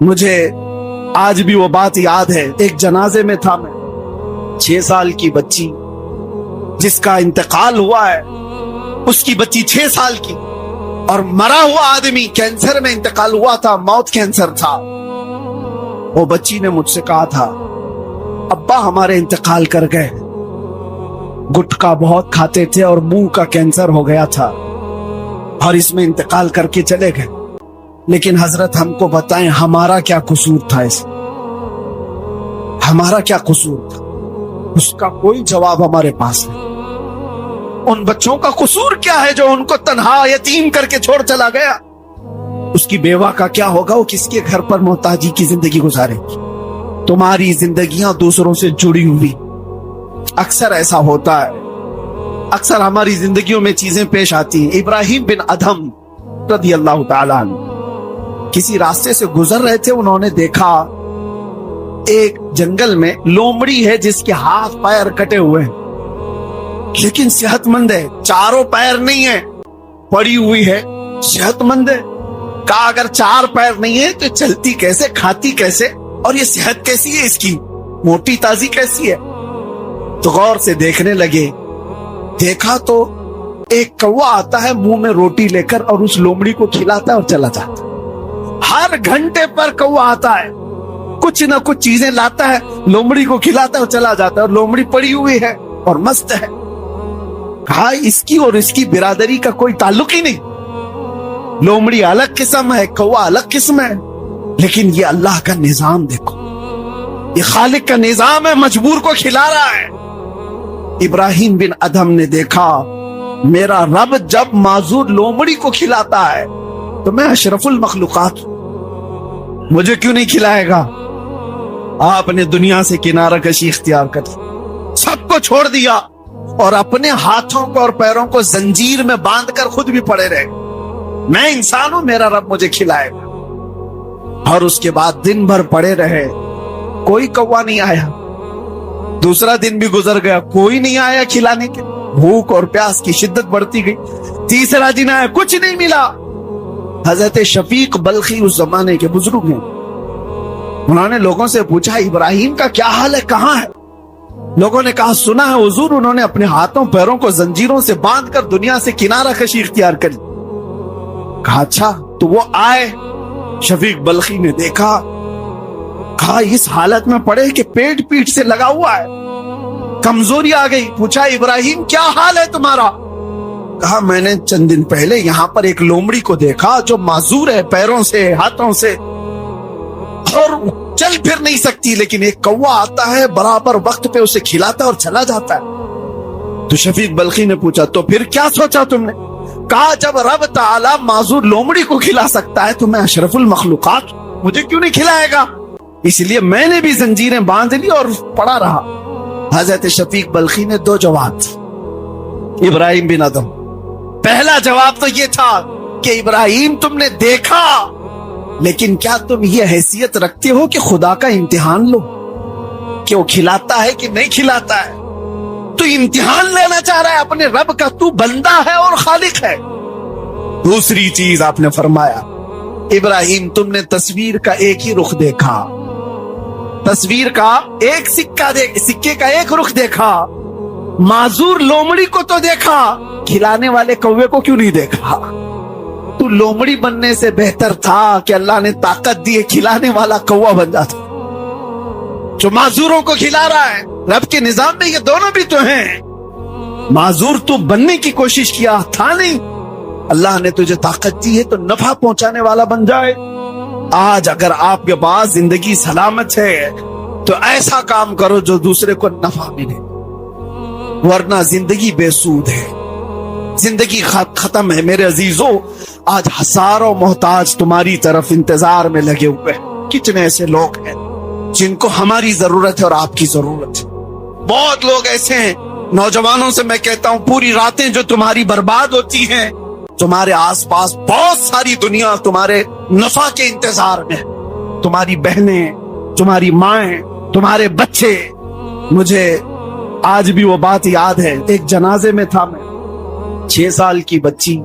مجھے آج بھی وہ بات یاد ہے، ایک جنازے میں تھا میں، 6 سال کی بچی جس کا انتقال ہوا ہے، اس کی بچی 6 سال کی، اور مرا ہوا آدمی کینسر میں انتقال ہوا تھا، موت کینسر تھا۔ وہ بچی نے مجھ سے کہا تھا ابا ہمارے انتقال کر گئے، گٹکا بہت کھاتے تھے اور منہ کا کینسر ہو گیا تھا اور اس میں انتقال کر کے چلے گئے، لیکن حضرت ہم کو بتائیں ہمارا کیا قصور تھا، اس ہمارا کیا قصور تھا؟ اس کا کوئی جواب ہمارے پاس نہیں۔ ان بچوں کا قصور کیا ہے جو ان کو تنہا یتیم کر کے چھوڑ چلا گیا؟ اس کی بیوہ کا کیا ہوگا؟ وہ کس کے گھر پر محتاجی کی زندگی گزارے گی؟ تمہاری زندگیاں دوسروں سے جڑی ہوئی، اکثر ایسا ہوتا ہے، اکثر ہماری زندگیوں میں چیزیں پیش آتی ہیں۔ ابراہیم بن ادھم رضی اللہ تعالیٰ عنہ کسی راستے سے گزر رہے تھے، انہوں نے دیکھا ایک جنگل میں لومڑی ہے جس کے ہاتھ پیر کٹے ہوئے ہیں لیکن صحت مند ہے، چاروں پیر نہیں ہے، پڑی ہوئی ہے، صحت مند ہے۔ کہا اگر 4 پیر نہیں ہے تو چلتی کیسے، کھاتی کیسے، اور یہ صحت کیسی ہے، اس کی موٹی تازی کیسی ہے؟ تو غور سے دیکھنے لگے، دیکھا تو ایک کوا آتا ہے منہ میں روٹی لے کر اور اس لومڑی کو کھلاتا ہے اور چلا جاتا ہے۔ ہر گھنٹے پر کوا آتا ہے، کچھ نہ کچھ چیزیں لاتا ہے، لومڑی کو کھلاتا ہے اور چلا جاتا ہے، اور لومڑی پڑی ہوئی ہے اور مست ہے۔ کہا اس کی اور اس کی برادری کا کوئی تعلق ہی نہیں، لومڑی الگ قسم ہے، کوا الگ قسم ہے، لیکن یہ اللہ کا نظام دیکھو، یہ خالق کا نظام ہے، مجبور کو کھلا رہا ہے۔ ابراہیم بن ادھم نے دیکھا میرا رب جب معذور لومڑی کو کھلاتا ہے تو میں اشرف المخلوقات ہوں، مجھے کیوں نہیں کھلائے گا؟ آپ نے دنیا سے کنارہ کشی اختیار کر دی، سب کو چھوڑ دیا اور اپنے ہاتھوں کو اور پیروں کو زنجیر میں باندھ کر خود بھی پڑے رہے، میں انسان ہوں، میرا رب مجھے کھلائے گا۔ اور اس کے بعد دن بھر پڑے رہے، کوئی کوا نہیں آیا، دوسرا دن بھی گزر گیا، کوئی نہیں آیا کھلانے کے، بھوک اور پیاس کی شدت بڑھتی گئی، تیسرا دن آیا، کچھ نہیں ملا۔ حضرت شفیق بلخی اس زمانے کے بزرگ ہیں، انہوں نے لوگوں سے پوچھا ابراہیم کا کیا حال ہے، کہاں ہے؟ لوگوں نے کہا سنا ہے حضور انہوں نے اپنے ہاتھوں پیروں کو زنجیروں سے باندھ کر دنیا سے کنارہ کشی اختیار کری۔ کہا اچھا، تو وہ آئے، شفیق بلخی نے دیکھا، کہا اس حالت میں پڑے کہ پیٹ پیٹ سے لگا ہوا ہے، کمزوری آ گئی۔ پوچھا ابراہیم کیا حال ہے تمہارا؟ کہا میں نے چند دن پہلے یہاں پر ایک لومڑی کو دیکھا جو معذور ہے پیروں سے ہاتھوں سے اور چل پھر نہیں سکتی، لیکن ایک کوا آتا ہے برابر وقت پہ اسے کھلاتا اور چلا جاتا ہے۔ تو شفیق بلخی نے پوچھا تو پھر کیا سوچا تم نے؟ کہا جب رب تعالی معذور لومڑی کو کھلا سکتا ہے تو میں اشرف المخلوقات، مجھے کیوں نہیں کھلائے گا؟ اس لیے میں نے بھی زنجیریں باندھ لی اور پڑا رہا۔ حضرت شفیق بلخی نے 2 جواب دیے ابراہیم بن ادھم۔ پہلا جواب تو یہ تھا کہ ابراہیم تم نے دیکھا، لیکن کیا تم یہ حیثیت رکھتے ہو کہ خدا کا امتحان لو کہ وہ کھلاتا ہے کہ نہیں کھلاتا ہے؟ تو امتحان لینا چاہ رہا ہے اپنے رب کا، تو بندہ ہے اور خالق ہے۔ دوسری چیز آپ نے فرمایا ابراہیم تم نے تصویر کا ایک ہی رخ دیکھا، تصویر کا ایک سکے کا ایک رخ دیکھا، معذور لومڑی کو تو دیکھا، کھلانے والے کوے کو کیوں نہیں دیکھا؟ تو لومڑی بننے سے بہتر تھا کہ اللہ نے طاقت دی کھلانے والا کوا بن جاتا، جو معذوروں کو کھلا رہا ہے۔ رب کے نظام میں یہ دونوں بھی تو ہیں، معذور تو بننے کی کوشش کیا تھا نہیں، اللہ نے تجھے طاقت دی ہے تو نفع پہنچانے والا بن جائے۔ آج اگر آپ کے پاس زندگی سلامت ہے تو ایسا کام کرو جو دوسرے کو نفع ملے، ورنہ زندگی بے سود ہے، زندگی ختم ہے۔ میرے عزیزوں آج ہزاروں محتاج تمہاری طرف انتظار میں لگے ہوئے ہیں، کتنے ایسے لوگ ہیں جن کو ہماری ضرورت ہے اور آپ کی ضرورت ہے۔ بہت لوگ ایسے ہیں، نوجوانوں سے میں کہتا ہوں پوری راتیں جو تمہاری برباد ہوتی ہیں، تمہارے آس پاس بہت ساری دنیا تمہارے نفع کے انتظار میں، تمہاری بہنیں، تمہاری مائیں، تمہارے بچے۔ مجھے آج بھی وہ بات یاد ہے، ایک جنازے میں تھا میں، 6 سال کی بچی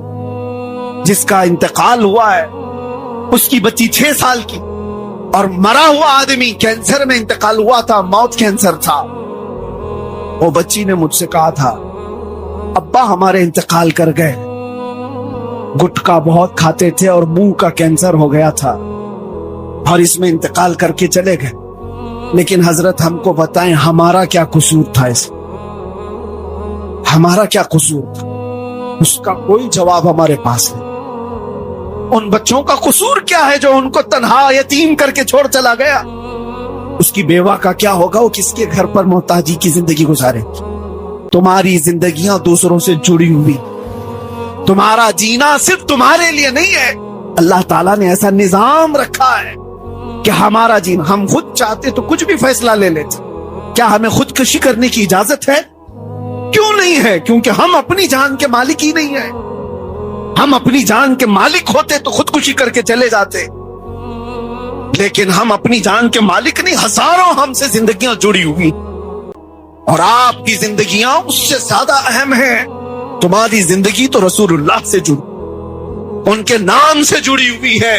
جس کا انتقال ہوا ہے، اس کی بچی 6 سال کی، اور مرا ہوا آدمی کینسر میں انتقال ہوا تھا، موت کینسر تھا. وہ بچی نے مجھ سے کہا تھا ابا ہمارے انتقال کر گئے، گٹکا بہت کھاتے تھے اور منہ کا کینسر ہو گیا تھا اور اس میں انتقال کر کے چلے گئے، لیکن حضرت ہم کو بتائیں ہمارا کیا قصور تھا، اس ہمارا کیا قصور تھا؟ اس کا کوئی جواب ہمارے پاس نہیں. ان بچوں کا قصور کیا ہے جو ان کو تنہا یتیم کر کے چھوڑ چلا گیا؟ اس کی بیوہ کا کیا ہوگا؟ وہ کس کے گھر پر محتاجی کی زندگی گزارے؟ تمہاری زندگیاں دوسروں سے جڑی ہوئی، تمہارا جینا صرف تمہارے لیے نہیں ہے. اللہ تعالیٰ نے ایسا نظام رکھا ہے کہ ہمارا جینا، ہم خود چاہتے تو کچھ بھی فیصلہ لے لیتے. کیا ہمیں خودکشی کرنے کی اجازت ہے؟ کیوں نہیں ہے؟ کیونکہ ہم اپنی جان کے مالک ہی نہیں ہیں. ہم اپنی جان کے مالک ہوتے تو خودکشی کر کے چلے جاتے، لیکن ہم اپنی جان کے مالک نہیں. ہزاروں ہم سے زندگیاں جڑی ہوئی، اور آپ کی زندگیاں اس سے زیادہ اہم ہیں. تمہاری زندگی تو رسول اللہ سے جڑی، ان کے نام سے جڑی ہوئی ہے.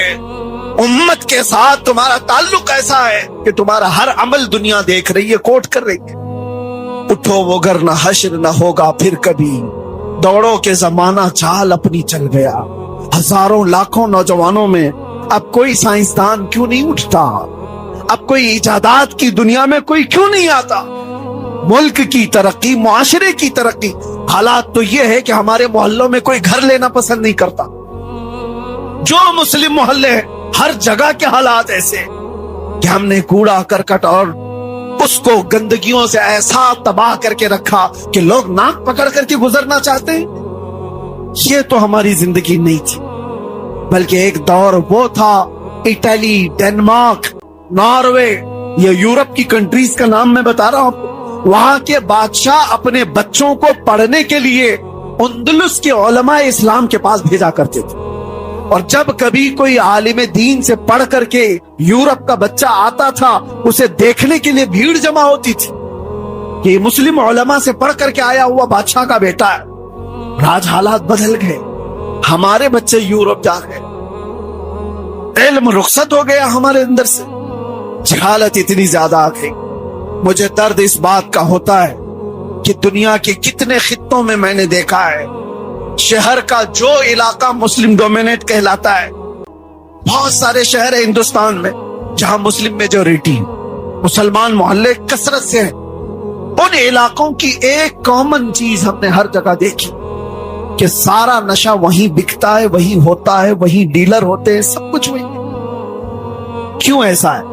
امت کے ساتھ تمہارا تعلق ایسا ہے کہ تمہارا ہر عمل دنیا دیکھ رہی ہے، کوٹ کر رہی ہے. اٹھو وہ گر نہ حشر نہ ہوگا پھر کبھی، دوڑو کے زمانہ چال اپنی چل گیا. ہزاروں لاکھوں نوجوانوں میں اب کوئی سائنسدان کیوں نہیں اٹھتا؟ اب کوئی ایجادات کی دنیا میں کوئی کیوں نہیں آتا؟ ملک کی ترقی، معاشرے کی ترقی، حالات تو یہ ہے کہ ہمارے محلوں میں کوئی گھر لینا پسند نہیں کرتا. جو مسلم محلے ہیں ہر جگہ کے حالات ایسے کہ ہم نے کوڑا کرکٹ اور اس کو گندگیوں سے ایسا تباہ کر کے رکھا کہ لوگ ناک پکڑ کر کے گزرنا چاہتے ہیں. یہ تو ہماری زندگی نہیں تھی، بلکہ ایک دور وہ تھا، اٹلی، ڈنمارک، ناروے، یہ یورپ کی کنٹریز کا نام میں بتا رہا ہوں، وہاں کے بادشاہ اپنے بچوں کو پڑھنے کے لیے اندلس کے علماء اسلام کے پاس بھیجا کرتے تھے. اور جب کبھی کوئی عالم دین سے پڑھ کر کے یورپ کا بچہ آتا تھا، اسے دیکھنے کے لیے بھیڑ جمع ہوتی تھی کہ یہ مسلم علماء سے پڑھ کر کے آیا ہوا بادشاہ کا بیٹا ہے. آج حالات بدل گئے، ہمارے بچے یورپ جا گئے، علم رخصت ہو گیا ہمارے اندر سے، جہالت اتنی زیادہ آ گئی. مجھے درد اس بات کا ہوتا ہے کہ دنیا کے کتنے خطوں میں نے دیکھا ہے، شہر کا جو علاقہ مسلم ڈومینیٹ کہلاتا ہے، بہت سارے شہر ہیں ہندوستان میں جہاں مسلم میجورٹی، مسلمان محلے کثرت سے ہیں. ان علاقوں کی ایک کامن چیز ہم نے ہر جگہ دیکھی کہ سارا نشہ وہیں بکتا ہے، وہیں ہوتا ہے، وہیں ڈیلر ہوتے ہیں، سب کچھ وہیں. کیوں ایسا ہے؟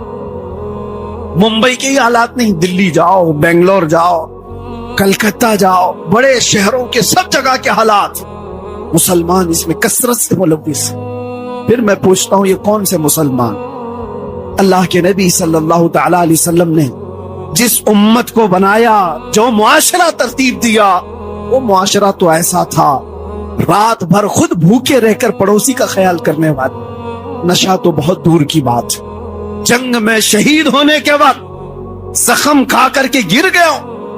ممبئی کے ہی حالات نہیں، دلی جاؤ، بنگلور جاؤ، کلکتہ جاؤ، بڑے شہروں کے سب جگہ کے حالات، مسلمان اس میں کثرت سے ملوث. پھر میں پوچھتا ہوں یہ کون سے مسلمان؟ اللہ کے نبی صلی اللہ تعالی علیہ وسلم نے جس امت کو بنایا، جو معاشرہ ترتیب دیا، وہ معاشرہ تو ایسا تھا، رات بھر خود بھوکے رہ کر پڑوسی کا خیال کرنے والا. نشہ تو بہت دور کی بات. جنگ میں شہید ہونے کے وقت زخم کھا کر کے گر گیا،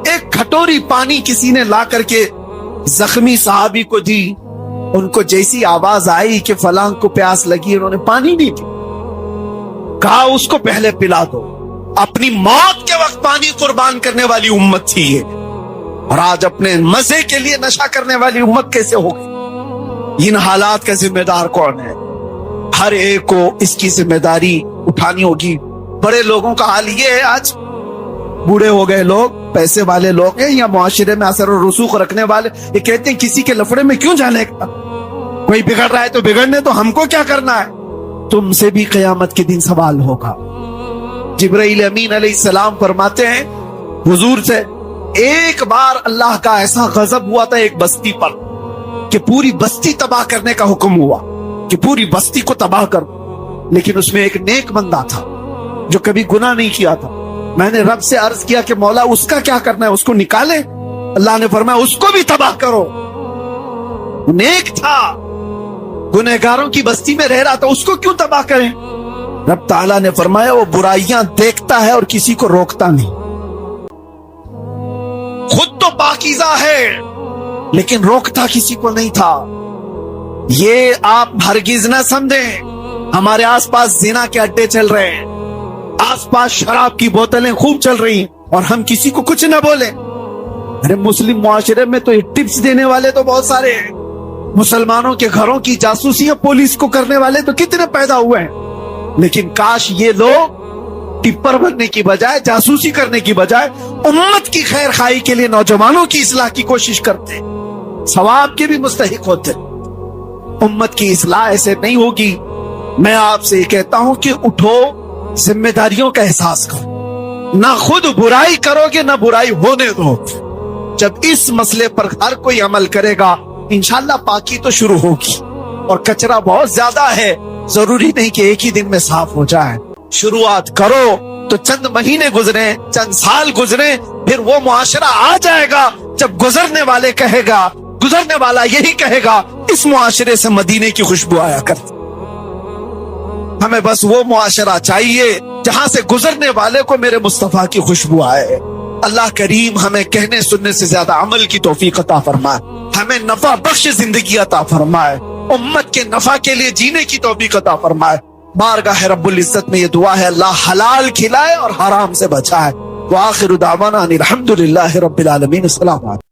ایک کھٹوری پانی کسی نے لا کر کے زخمی صحابی کو دی. ان کو جیسی آواز آئی کہ فلاں کو پیاس لگی، انہوں نے پانی نہیں دی، کہا اس کو پہلے پلا دو. اپنی موت کے وقت پانی قربان کرنے والی امت تھی یہ، اور آج اپنے مزے کے لیے نشہ کرنے والی امت کیسے ہو گئی؟ ان حالات کا ذمہ دار کون ہے؟ ہر ایک کو اس کی ذمہ داری اٹھانی ہوگی. بڑے لوگوں کا حال یہ ہے، آج بوڑھے ہو گئے لوگ، پیسے والے لوگ ہیں یا معاشرے میں اثر و رسوخ رکھنے والے، یہ کہتے ہیں کسی کے لفڑے میں کیوں جانے کا، کوئی بگڑ رہا ہے تو بگڑنے تو، ہم کو کیا کرنا ہے؟ تم سے بھی قیامت کے دن سوال ہوگا. جبرائیل امین علیہ السلام فرماتے ہیں حضور سے، ایک بار اللہ کا ایسا غضب ہوا تھا ایک بستی پر کہ پوری بستی تباہ کرنے کا حکم ہوا کہ پوری بستی کو تباہ کر، لیکن اس میں ایک نیک بندہ تھا جو کبھی گناہ نہیں کیا تھا. میں نے رب سے عرض کیا کہ مولا اس کا کیا کرنا ہے، اس کو نکالے؟ اللہ نے فرمایا اس کو بھی تباہ کرو. نیک تھا، گنہگاروں کی بستی میں رہ رہا تھا، اس کو کیوں تباہ کریں؟ رب تعالیٰ نے فرمایا وہ برائیاں دیکھتا ہے اور کسی کو روکتا نہیں، خود تو پاکیزہ ہے لیکن روکتا کسی کو نہیں تھا. یہ آپ ہرگز نہ سمجھیں ہمارے آس پاس زنا کے اڈے چل رہے ہیں، آس پاس شراب کی بوتلیں خوب چل رہی ہیں اور ہم کسی کو کچھ نہ بولیں. ارے مسلم معاشرے میں تو یہ ٹپس دینے والے تو بہت سارے ہیں. مسلمانوں کے گھروں کی جاسوسیاں پولیس کو کرنے والے تو کتنے پیدا ہوئے ہیں. لیکن کاش یہ لوگ ٹپر بننے کی بجائے, جاسوسی کرنے کی بجائے امت کی خیر خواہی کے لیے نوجوانوں کی اصلاح کی کوشش کرتے, ثواب کے بھی مستحق ہوتے. امت کی اصلاح ایسے نہیں ہوگی. میں آپ سے یہ کہتا ہوں کہ اٹھو, ذمہ داریوں کا احساس کرو, نہ خود برائی کرو گے نہ برائی ہونے دو. جب اس مسئلے پر ہر کوئی عمل کرے گا انشاءاللہ پاکی تو شروع ہوگی. اور کچرا بہت زیادہ ہے, ضروری نہیں کہ ایک ہی دن میں صاف ہو جائے. شروعات کرو تو چند مہینے گزرے, چند سال گزرے, پھر وہ معاشرہ آ جائے گا جب گزرنے والے کہے گا, گزرنے والا یہی کہے گا اس معاشرے سے مدینے کی خوشبو آیا کرتی. ہمیں بس وہ معاشرہ چاہیے جہاں سے گزرنے والے کو میرے مصطفیٰ کی خوشبو آئے. اللہ کریم ہمیں کہنے سننے سے زیادہ عمل کی توفیق عطا فرمائے, ہمیں نفع بخش زندگی عطا فرمائے, امت کے نفع کے لیے جینے کی توفیق عطا فرمائے. بارگاہ رب العزت میں یہ دعا ہے, اللہ حلال کھلائے اور حرام سے بچائے. وآخر دعوانا ان الحمدللہ رب العالمین. السلام علیکم.